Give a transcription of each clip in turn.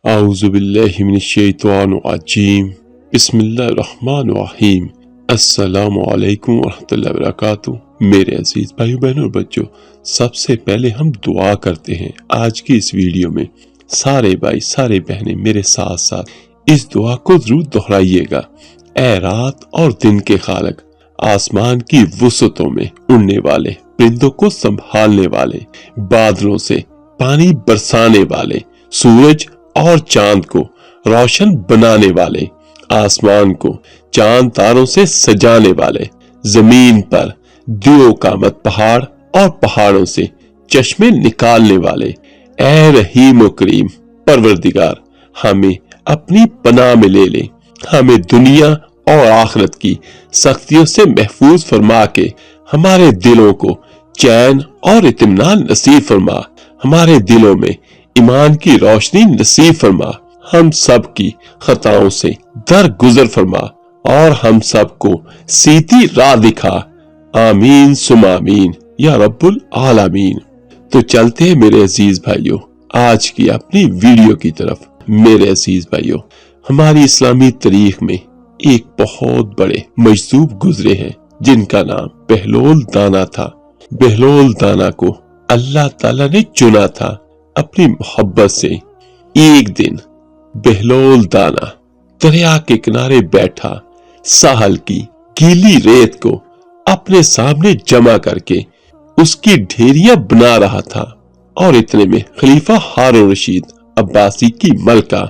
اعوذ باللہ من الشیطان الرجیم بسم اللہ الرحمن الرحیم السلام علیکم ورحمۃ اللہ وبرکاتہ۔ میرے عزیز بھائیو بہنوں اور بچوں، سب سے پہلے ہم دعا کرتے ہیں آج کی اس ویڈیو میں سارے بھائی سارے بہنیں میرے ساتھ ساتھ اس دعا کو ضرور دہرائیے گا۔ اے رات اور دن کے خالق، آسمان کی وسعتوں میں اڑنے والے، پرندوں کو سنبھالنے والے، بادلوں سے پانی برسانے والے، سورج اور چاند کو روشن بنانے والے، آسمان کو چاند تاروں سے سجانے والے، زمین پر دیو کامت پہاڑ اور پہاڑوں سے چشمے نکالنے والے، اے رحیم و کریم پروردگار، ہمیں اپنی پناہ میں لے لے، ہمیں دنیا اور آخرت کی سختیوں سے محفوظ فرما کے ہمارے دلوں کو چین اور اطمینان نصیب فرما، ہمارے دلوں میں ایمان کی روشنی نصیب فرما، ہم سب کی خطاؤں سے درگزر فرما اور ہم سب کو سیدھی راہ دکھا، آمین ثم آمین یا رب العالمین۔ تو چلتے ہیں میرے عزیز بھائیوں آج کی اپنی ویڈیو کی طرف۔ میرے عزیز بھائیوں، ہماری اسلامی تاریخ میں ایک بہت بڑے مجذوب گزرے ہیں جن کا نام بہلول دانا تھا۔ بہلول دانا کو اللہ تعالیٰ نے چنا تھا اپنی محبت سے۔ ایک دن بہلول دانا دریا کے کنارے بیٹھا ساحل کی گیلی ریت کو اپنے سامنے جمع کر کے اس کی ڈھیریاں بنا رہا تھا، اور اتنے میں خلیفہ ہارون رشید عباسی کی ملکہ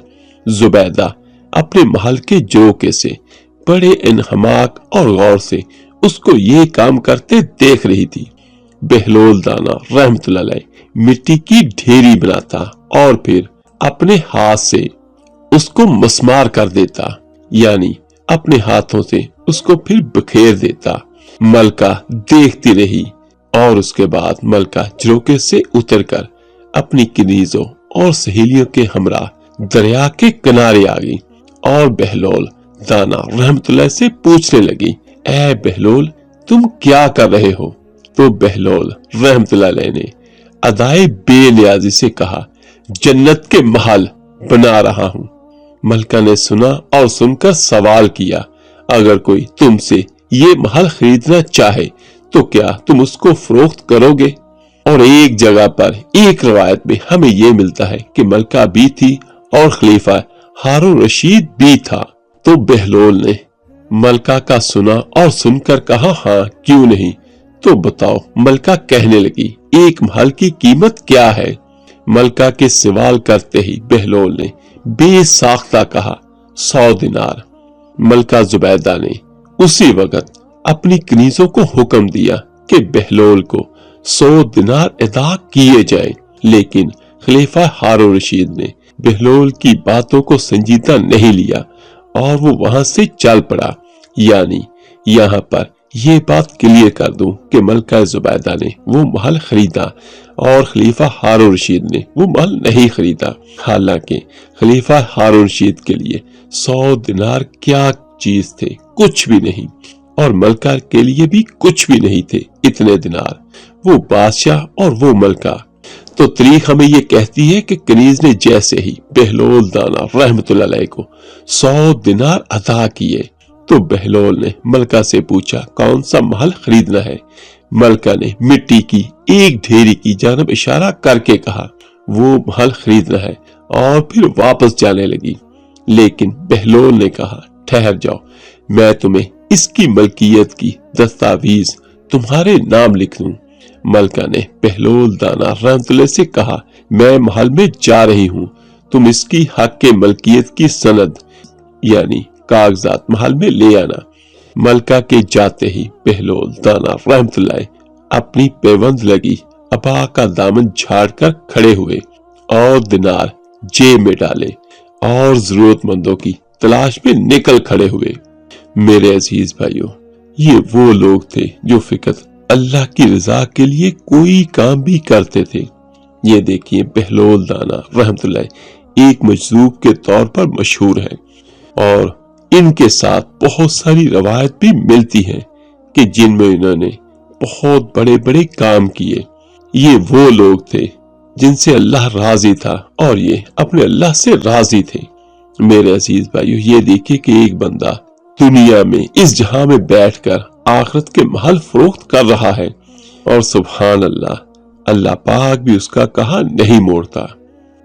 زبیدہ اپنے محل کے جروکے سے بڑے انہماک اور غور سے اس کو یہ کام کرتے دیکھ رہی تھی۔ بہلول دانا رحمت اللہ علیہ مٹی کی ڈھیری بناتا اور پھر اپنے ہاتھ سے اس کو مسمار کر دیتا، یعنی اپنے ہاتھوں سے اس کو پھر بکھیر دیتا۔ ملکہ دیکھتی رہی اور اس کے بعد ملکہ جروکے سے اتر کر اپنی کنیزوں اور سہیلیوں کے ہمراہ دریا کے کنارے آ گئی اور بہلول دانا رحمت اللہ سے پوچھنے لگی، اے بہلول تم کیا کر رہے ہو؟ تو بہلول رحمت اللہ علیہ نے ادائے بے نیازی سے کہا، جنت کے محل بنا رہا ہوں۔ ملکہ نے سنا اور سن کر سوال کیا، اگر کوئی تم سے یہ محل خریدنا چاہے تو کیا تم اس کو فروخت کرو گے؟ اور ایک جگہ پر ایک روایت میں ہمیں یہ ملتا ہے کہ ملکہ بھی تھی اور خلیفہ ہارون رشید بھی تھا۔ تو بہلول نے ملکہ کا سنا اور سن کر کہا، ہاں کیوں نہیں۔ تو بتاؤ۔ ملکہ کہنے لگی، ایک محل کی قیمت کیا ہے؟ ملکہ کے سوال کرتے ہی بہلول نے بے ساختہ کہا، 100 دینار۔ ملکہ زبیدہ نے اسی وقت اپنی کنیزوں کو حکم دیا کہ بہلول کو 100 دینار ادا کیے جائیں، لیکن خلیفہ ہارون رشید نے بہلول کی باتوں کو سنجیدہ نہیں لیا اور وہ وہاں سے چل پڑا۔ یعنی یہاں پر یہ بات کلیئر کر دوں کہ ملکہ زبیدہ نے وہ محل خریدا اور خلیفہ ہارون رشید نے وہ محل نہیں خریدا، حالانکہ خلیفہ ہارون رشید کے لیے 100 دینار کیا چیز تھے، کچھ بھی نہیں، اور ملکہ کے لیے بھی کچھ بھی نہیں تھے اتنے دینار، وہ بادشاہ اور وہ ملکہ۔ تو تاریخ ہمیں یہ کہتی ہے کہ کنیز نے جیسے ہی بہلول دانا رحمت اللہ علیہ کو 100 دینار ادا کیے تو بہلول نے ملکہ سے پوچھا، کون سا محل خریدنا ہے؟ ملکہ نے مٹی کی ایک ڈھیری کی جانب اشارہ کر کے کہا، وہ محل خریدنا ہے، اور پھر واپس جانے لگی۔ لیکن بہلول نے کہا، ٹھہر جاؤ، میں تمہیں اس کی ملکیت کی دستاویز تمہارے نام لکھ دوں۔ ملکہ نے بہلول دانا رحمت اللہ سے کہا، میں محل میں جا رہی ہوں، تم اس کی حق کے ملکیت کی سند یعنی کاغذات محل میں لے آنا۔ ملکہ کے جاتے ہی بہلول دانا رحمت اللہ اپنی پیوند لگی عبا کا دامن جھاڑ کر کھڑے ہوئے اور دینار جیب میں ڈالے اور ضرورت مندوں کی تلاش میں نکل کھڑے ہوئے۔ میرے عزیز بھائیوں، یہ وہ لوگ تھے جو فقط اللہ کی رضا کے لیے کوئی کام بھی کرتے تھے۔ یہ دیکھیے بہلول دانا رحمت اللہ ایک مجذوب کے طور پر مشہور ہے، اور ان کے ساتھ بہت ساری روایت بھی ملتی ہیں کہ جن میں انہوں نے بہت بڑے بڑے کام کیے۔ یہ وہ لوگ تھے جن سے اللہ راضی تھا اور یہ اپنے اللہ سے راضی تھے۔ میرے عزیز بھائیو، یہ دیکھیے کہ ایک بندہ دنیا میں اس جہاں میں بیٹھ کر آخرت کے محل فروخت کر رہا ہے، اور سبحان اللہ، اللہ پاک بھی اس کا کہا نہیں موڑتا۔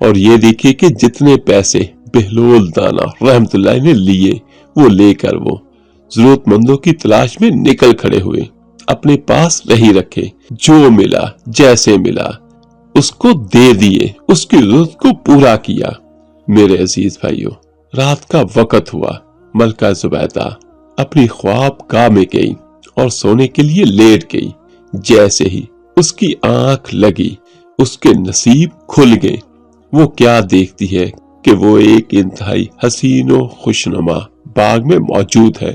اور یہ دیکھیے کہ جتنے پیسے بہلول دانا رحمت اللہ نے لیے، وہ لے کر وہ ضرورت مندوں کی تلاش میں نکل کھڑے ہوئے، اپنے پاس نہیں رکھے، جو ملا جیسے ملا اس کو دے دیے، اس کی ضرورت کو پورا کیا۔ میرے عزیز بھائیو، رات کا وقت ہوا، ملکہ زبیدہ اپنی خواب گاہ میں گئی اور سونے کے لیے لیٹ گئی۔ جیسے ہی اس کی آنکھ لگی، اس کے نصیب کھل گئے۔ وہ کیا دیکھتی ہے کہ وہ ایک انتہائی حسین و خوشنما باغ میں موجود ہے،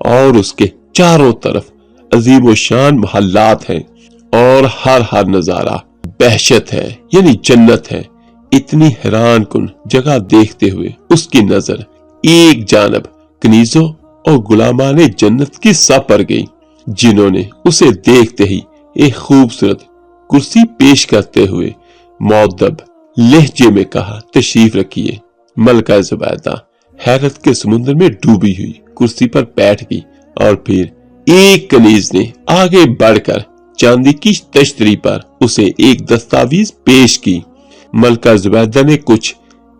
اور اس کے چاروں طرف عظیم و شان محلات ہیں، اور ہر نظارہ بہشت ہے، یعنی جنت ہے۔ اتنی حیران کن جگہ دیکھتے ہوئے اس کی نظر ایک جانب کنیزوں اور غلامان جنت کی سا پر گئی، جنہوں نے اسے دیکھتے ہی ایک خوبصورت کرسی پیش کرتے ہوئے مؤدب لہجے میں کہا، تشریف رکھیے۔ ملکہ زبیدہ حیرت کے سمندر میں ڈوبی ہوئی کرسی پر بیٹھ گئی، اور پھر ایک کنیز نے آگے بڑھ کر چاندی کی تشتری پر اسے ایک دستاویز پیش کی۔ ملکہ زبیدہ نے کچھ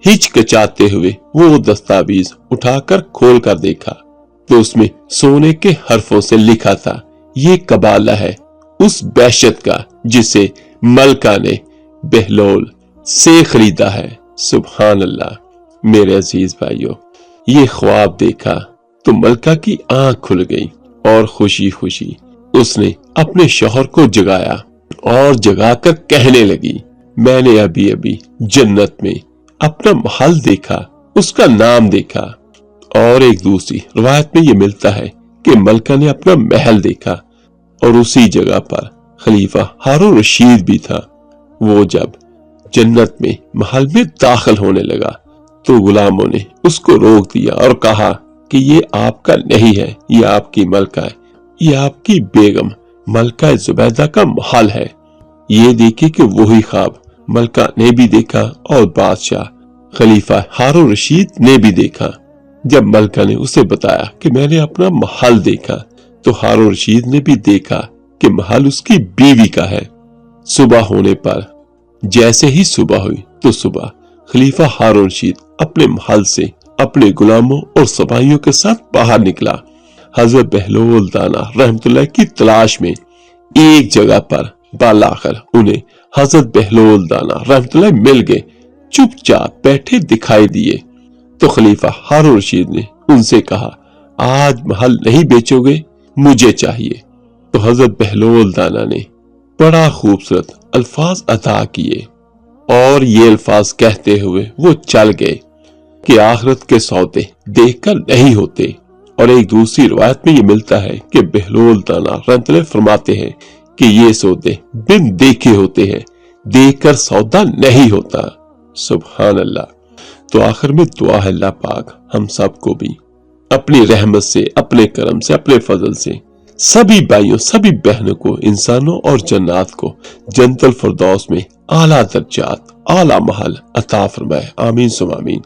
ہچکچاتے ہوئے وہ دستاویز اٹھا کر کھول کر دیکھا تو اس میں سونے کے حرفوں سے لکھا تھا، یہ قبالہ ہے اس بہشت کا جسے ملکہ نے بہلول سے خریدا ہے۔ سبحان اللہ۔ میرے عزیز بھائیو، یہ خواب دیکھا تو ملکہ کی آنکھ کھل گئی، اور خوشی خوشی اس نے اپنے شوہر کو جگایا اور جگا کر کہنے لگی، میں نے ابھی جنت میں اپنا محل دیکھا، اس کا نام دیکھا۔ اور ایک دوسری روایت میں یہ ملتا ہے کہ ملکہ نے اپنا محل دیکھا، اور اسی جگہ پر خلیفہ ہارون رشید بھی تھا۔ وہ جب جنت میں محل میں داخل ہونے لگا تو غلاموں نے اس کو روک دیا اور کہا کہ یہ آپ کا نہیں ہے، یہ آپ کی ملکہ ہے، یہ آپ کی بیگم ملکہ زبیدہ کا محل ہے۔ یہ دیکھے کہ وہی خواب ملکہ نے بھی دیکھا اور بادشاہ خلیفہ ہارون رشید نے بھی دیکھا۔ جب ملکہ نے اسے بتایا کہ میں نے اپنا محل دیکھا تو ہارون رشید نے بھی دیکھا کہ محل اس کی بیوی کا ہے۔ صبح ہونے پر جیسے ہی صبح ہوئی تو صبح خلیفہ ہارون رشید اپنے محل سے اپنے غلاموں اور سپاہیوں کے ساتھ باہر نکلا۔ حضرت بہلول دانا رحمت اللہ کی تلاش میں ایک جگہ پر بالآخر انہیں حضرت بہلول دانا رحمت اللہ مل گئے، چپ چاپ بیٹھے دکھائی دیے۔ تو خلیفہ ہارون رشید نے ان سے کہا، آج محل نہیں بیچو گے؟ مجھے چاہیے۔ تو حضرت بہلول دانا نے بڑا خوبصورت الفاظ ادا کیے، اور یہ الفاظ کہتے ہوئے وہ چل گئے کہ آخرت کے سودے دیکھ کر نہیں ہوتے۔ اور ایک دوسری روایت میں یہ ملتا ہے کہ بہلول دانا رحمت اللہ فرماتے ہیں کہ یہ سودے بن دیکھے ہوتے ہیں، دیکھ کر سودا نہیں ہوتا۔ سبحان اللہ۔ تو آخر میں دعا ہے اللہ پاک ہم سب کو بھی اپنی رحمت سے، اپنے کرم سے، اپنے فضل سے سبھی بھائیوں سبھی بہنوں کو، انسانوں اور جنات کو جنت الفردوس میں اعلیٰ درجات، اعلیٰ محل عطا فرمائے، آمین ثم آمین۔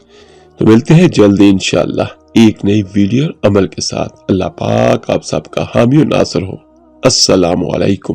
تو ملتے ہیں جلدی انشاءاللہ ایک نئی ویڈیو اور عمل کے ساتھ۔ اللہ پاک آپ سب کا حامی و ناصر ہو۔ السلام علیکم۔